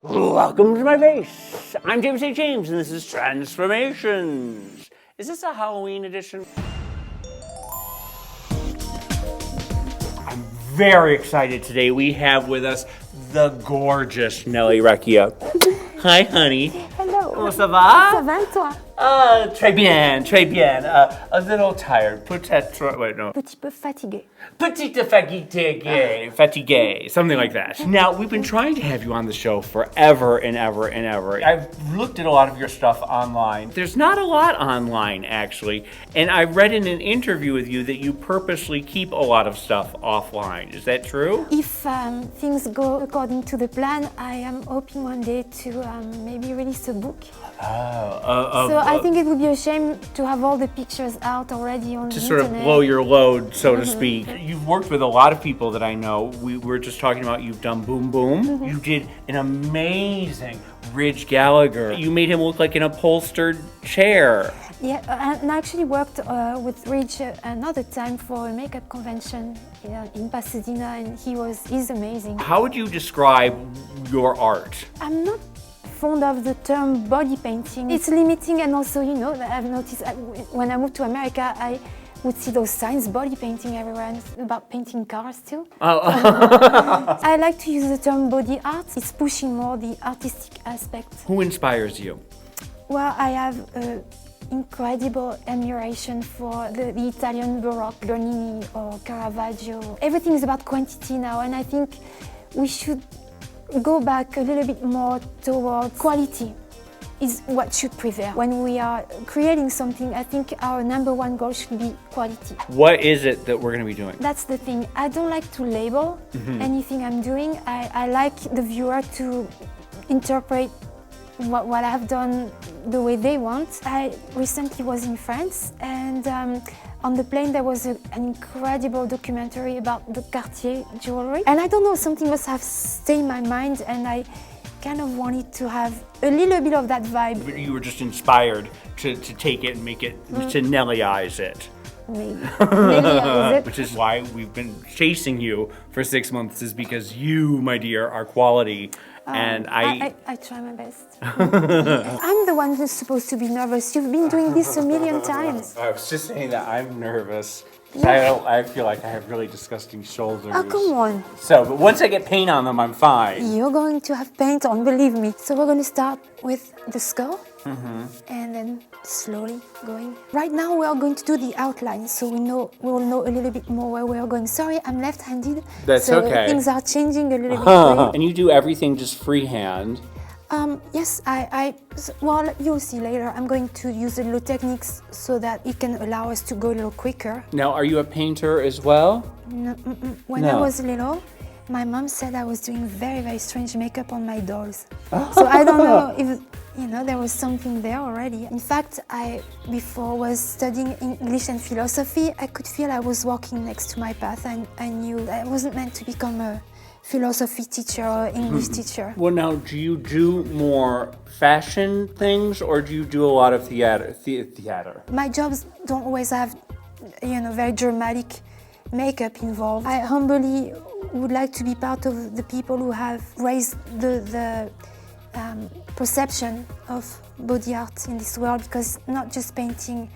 Welcome to my face. I'm James St. James, and this is Transformations. Is this a Halloween edition? I'm very excited today. We have with us the gorgeous Nelly Recchia. Hi, honey. Hello. Comment ça va? Ça va, toi? Très bien, très bien. A little tired, peut-être. Wait, no. Petit peu fatigué. Petite fatigué, something like that. Now, we've been trying to have you on the show forever and ever and ever. I've looked at a lot of your stuff online. There's not a lot online, actually. And I read in an interview with you that you purposely keep a lot of stuff offline. Is that true? If things go according to the plan, I am hoping one day to maybe release a book. So I think it would be a shame to have all the pictures out already on the internet. To sort of blow your load, so to speak. You've worked with a lot of people that I know. We were just talking about you've done Boom Boom. You did an amazing Ridge Gallagher. You made him look like an upholstered chair. Yeah, and I actually worked with Ridge another time for a makeup convention in Pasadena, and he's amazing. How would you describe your art? I'm not fond of the term body painting. It's limiting, and also, I've noticed when I moved to America, I would see those signs, body painting everywhere, and it's about painting cars too. I like to use the term body art. It's pushing more the artistic aspect. Who inspires you? Well, I have incredible admiration for the Italian Baroque, Bernini or Caravaggio. Everything is about quantity now, and I think we should go back a little bit more toward quality is what should prevail. When we are creating something, I think our number one goal should be quality. What is it that we're going to be doing? That's the thing. I don't like to label anything I'm doing. I like the viewer to interpret what I've done the way they want. I recently was in France, and on the plane there was an incredible documentary about the Cartier jewelry. And I don't know, something must have stayed in my mind, and I kind of wanted to have a little bit of that vibe. You were just inspired to take it and make it, to Nellyize it. Maybe. Which is why we've been chasing you for 6 months, is because you, my dear, are quality. And I try my best. I'm the one who's supposed to be nervous. You've been doing this a million times. I was just saying that I'm nervous. I feel like I have really disgusting shoulders. Oh, come on. But once I get paint on them, I'm fine. You're going to have paint on, believe me. So we're going to start with the skull, and then slowly going. Right now we are going to do the outline, so we'll know a little bit more where we are going. Sorry, I'm left-handed. That's okay. Things are changing a little bit. And you do everything just freehand? Yes, well, you'll see later. I'm going to use a little techniques so that it can allow us to go a little quicker. Now, are you a painter as well? No, when I was little, my mom said I was doing very, very strange makeup on my dolls. So I don't know if, there was something there already. In fact, before I was studying English and philosophy, I could feel I was walking next to my path. I knew I wasn't meant to become a philosophy teacher or English teacher. Well, now, do you do more fashion things, or do you do a lot of theater? My jobs don't always have, very dramatic makeup involved. I humbly would like to be part of the people who have raised the perception of body art in this world, because not just painting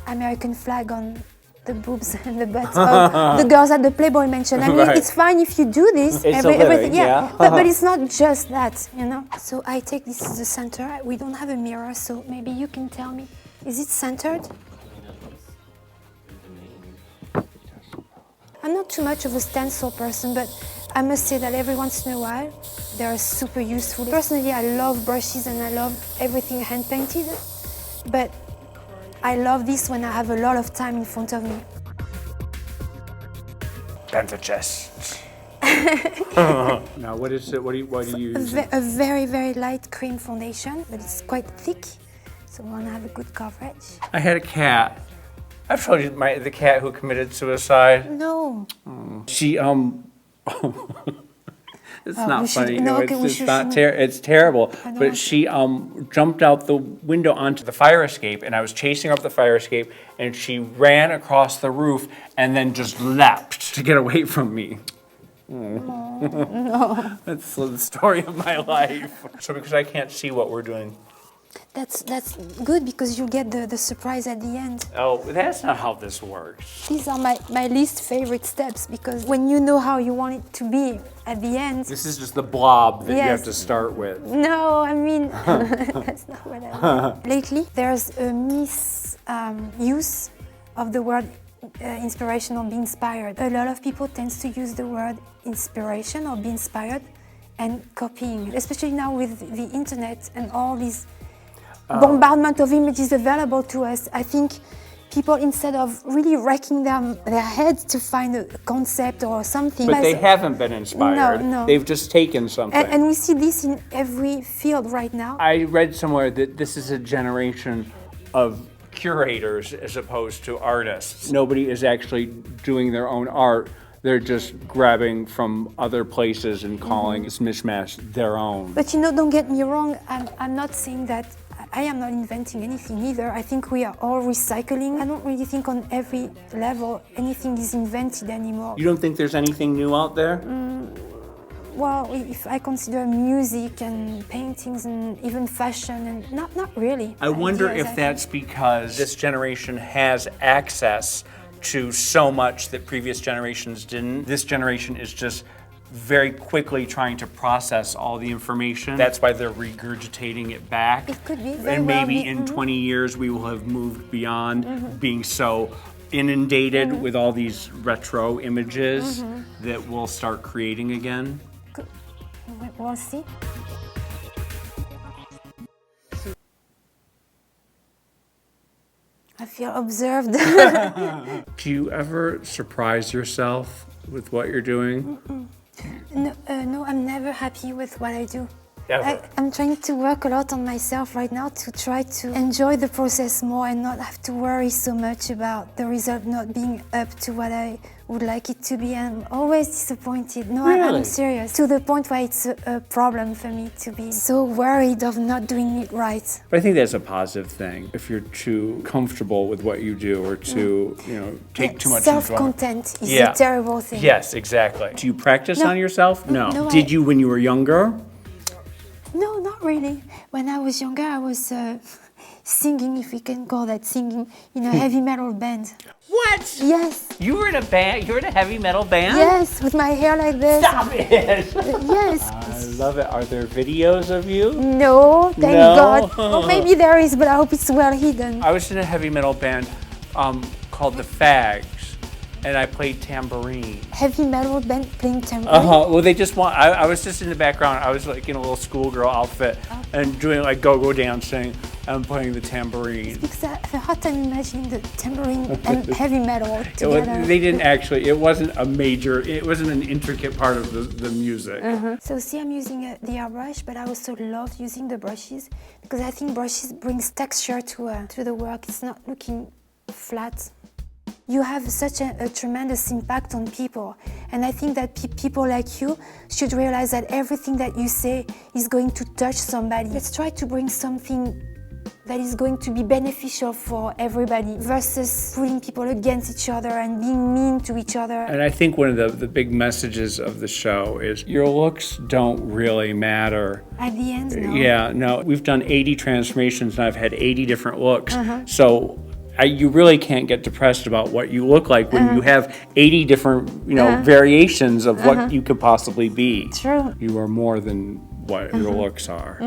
American flag on the boobs and the butts of the girls at the Playboy Mansion. I mean, It's fine if you do this. Everything, yeah. But it's not just that, So I take this as the center. We don't have a mirror, so maybe you can tell me. Is it centered? I'm not too much of a stencil person, but I must say that every once in a while, they are super useful. Personally, I love brushes and I love everything hand-painted, but I love this when I have a lot of time in front of me. Bend the chest. Now, what is it? What do you use? A very, very light cream foundation, but it's quite thick, so we want to have a good coverage. I had a cat. I've told you the cat who committed suicide. No. She It's not funny. No, it's terrible. But she jumped out the window onto the fire escape, and I was chasing her up the fire escape, and she ran across the roof and then just leapt to get away from me. No. That's the story of my life. So because I can't see what we're doing. That's good because you get the surprise at the end. Oh, that's not how this works. These are my least favorite steps because when you know how you want it to be at the end. This is just the blob that you have Yes. to start with. No, I mean, that's not what I mean. Lately, there's a misuse of the word inspiration or be inspired. A lot of people tend to use the word inspiration or be inspired and copying, especially now with the internet and all these bombardment of images available to us. I think people, instead of really wrecking their heads to find a concept or something. But they haven't been inspired. No. They've just taken something. And we see this in every field right now. I read somewhere that this is a generation of curators as opposed to artists. Nobody is actually doing their own art. They're just grabbing from other places and calling this mishmash their own. But you know, don't get me wrong, I'm not saying that I am not inventing anything either. I think we are all recycling. I don't really think on every level anything is invented anymore. You don't think there's anything new out there? Well, if I consider music and paintings and even fashion, and not really. I wonder Ideas, if that's because this generation has access to so much that previous generations didn't. This generation is just very quickly trying to process all the information. That's why they're regurgitating it back. It could be. Very And maybe well be. in 20 years we will have moved beyond being so inundated with all these retro images that we'll start creating again. We'll see. I feel observed. Do you ever surprise yourself with what you're doing? No, I'm never happy with what I do. Ever? I'm trying to work a lot on myself right now to try to enjoy the process more and not have to worry so much about the result not being up to what I would like it to be. I'm always disappointed. No, Really? I'm serious. To the point where it's a problem for me to be so worried of not doing it right. But I think that's a positive thing. If you're too comfortable with what you do or too, take too much enjoyment. Self-content is Yeah. a terrible thing. Yes, exactly. Do you practice No. on yourself? No. No, Did you when you were younger? No, not really. When I was younger, I was singing, if we can call that singing, in a heavy metal band. What? Yes, You were in a band? You were in a heavy metal band? yes, with my hair like this. Stop it! Yes. I love it. Are there videos of you? No, thank No? God. Or maybe there is, but I hope it's well hidden. I was in a heavy metal band called the Fags, and I played tambourine. Heavy metal band playing tambourine. Well, they just want. I was just in the background. I was like in a little schoolgirl outfit and doing like go-go dancing and playing the tambourine. Because I have a hard time imagining the tambourine and heavy metal together. They didn't actually. It wasn't a major. It wasn't an intricate part of the music. So see, I'm using the airbrush, but I also love using the brushes because I think brushes brings texture to the work. It's not looking flat. You have such a tremendous impact on people, and I think that people like you should realize that everything that you say is going to touch somebody. Let's try to bring something that is going to be beneficial for everybody versus putting people against each other and being mean to each other. And I think one of the big messages of the show is your looks don't really matter. At the end, no. Yeah, no. We've done 80 transformations, and I've had 80 different looks. So you really can't get depressed about what you look like when you have 80 different, variations of what you could possibly be. True. You are more than what your looks are.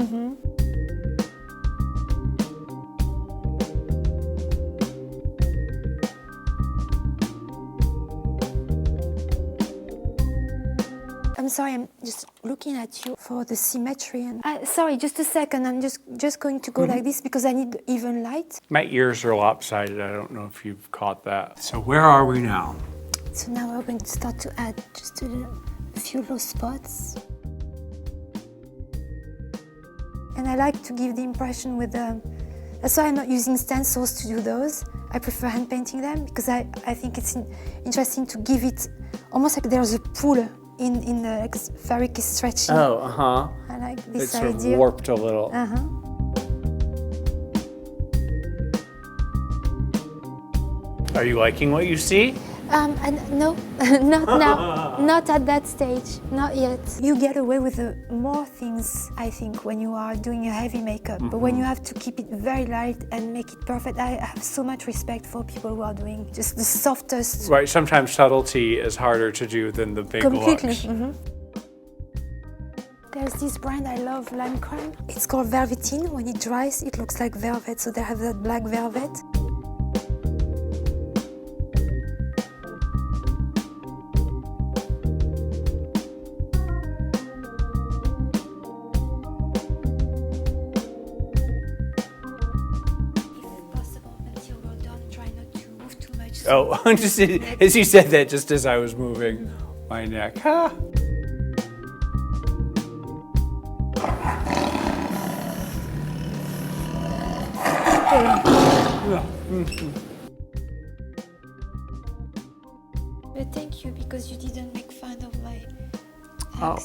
I'm sorry, I'm just looking at you for the symmetry. And sorry, just a second. I'm just going to go like this because I need even light. My ears are lopsided. I don't know if you've caught that. So where are we now? So now we're going to start to add just a few low spots. And I like to give the impression with the... That's why I'm not using stencils to do those. I prefer hand painting them because I think it's interesting to give it almost like there's a pool in the very stretchy. Oh, I like this It's sort of idea. warped a little. Uh-huh. Are you liking what you see? And no, not now, not at that stage, not yet. You get away with more things, I think, when you are doing a heavy makeup. But when you have to keep it very light and make it perfect, I have so much respect for people who are doing just the softest. Right, sometimes subtlety is harder to do than the big Completely. looks. There's this brand I love, Lime Crème. It's called Velveteen. When it dries, it looks like velvet, so they have that black velvet. Oh, just as you said that, just as I was moving my neck. Huh? But thank you, because you didn't make fun of my accent. Oh.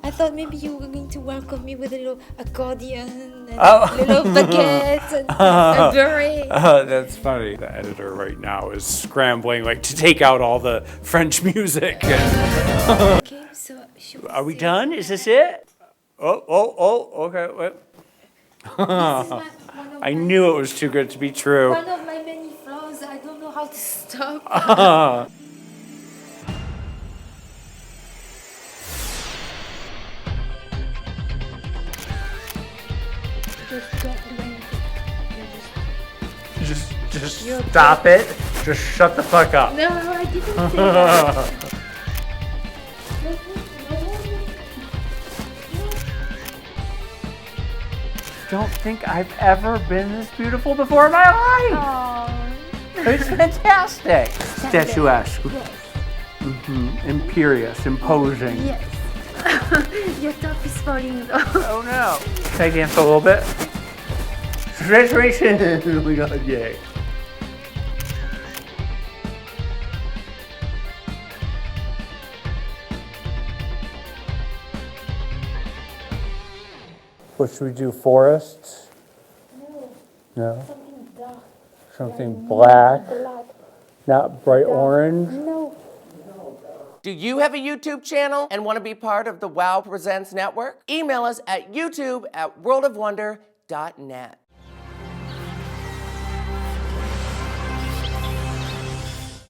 I thought maybe you were going to welcome me with a little accordion and Oh. a little baguette and a beret. That's funny. The editor right now is scrambling like to take out all the French music. Okay, so Are we done? Is this it? Oh, okay, wait. I knew it was too good to be true. One of my many flaws, I don't know how to stop. Just stop it. Just shut the fuck up. No, I didn't say that. Don't think I've ever been this beautiful before in my life. It's fantastic. Statuesque. Yes. Imperious, imposing. Yes. Your top is falling though. Oh no. Can I dance a little bit? Restoration. Oh my god, yay. What should we do? Forests? No. Something dark. Something black? Black. Not bright orange? No. Do you have a YouTube channel and want to be part of the WOW Presents network? Email us at youtube@worldofwonder.net.